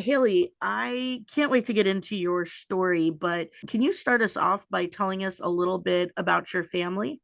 Haley, I can't wait to get into your story, but can you start us off by telling us a little bit about your family?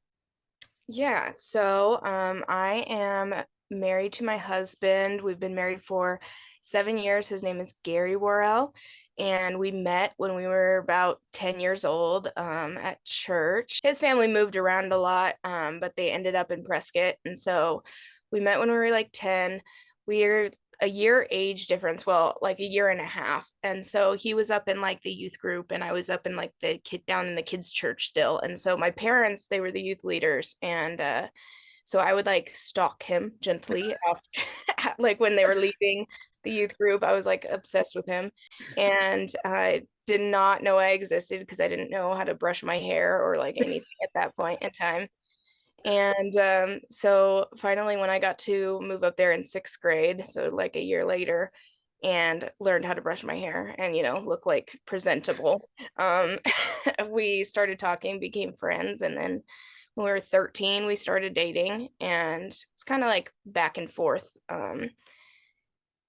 Yeah, so I am married to my husband. We've been married for 7 years. His name is Gary Worrell, and we met when we were about 10 years old at church. His family moved around a lot, but they ended up in Prescott, and so we met when we were like 10. We're a year age difference, well, like a year and a half. And so he was up in like the youth group and I was up in like the kid down in the kids church still. And so my parents, they were the youth leaders and so I would like stalk him gently after, like when they were leaving the youth group. I was like obsessed with him and I did not know I existed because I didn't know how to brush my hair or like anything at that point in time. And so finally, when I got to move up there in sixth grade, so like a year later, and learned how to brush my hair and, look like presentable, we started talking, became friends. And then when we were 13, we started dating, and it's kind of like back and forth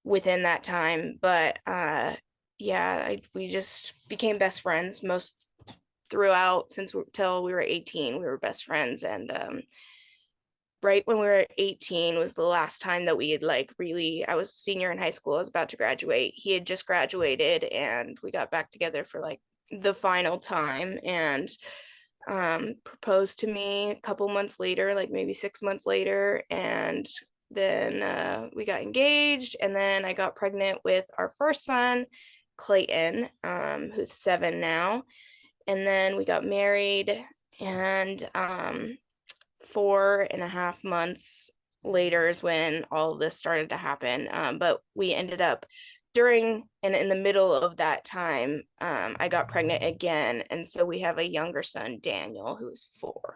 within that time. But yeah, we just became best friends most throughout since till we were 18. We were best friends, and right when we were 18 was the last time that we had like really, I was a senior in high school, I was about to graduate, he had just graduated, and we got back together for like the final time, and proposed to me a couple months later, like maybe 6 months later, and then we got engaged, and then I got pregnant with our first son, Clayton, who's 7 now, and then we got married, and 4.5 months later is when all of this started to happen. But we ended up during and in the middle of that time, I got pregnant again. And so we have a younger son, Daniel, who's 4.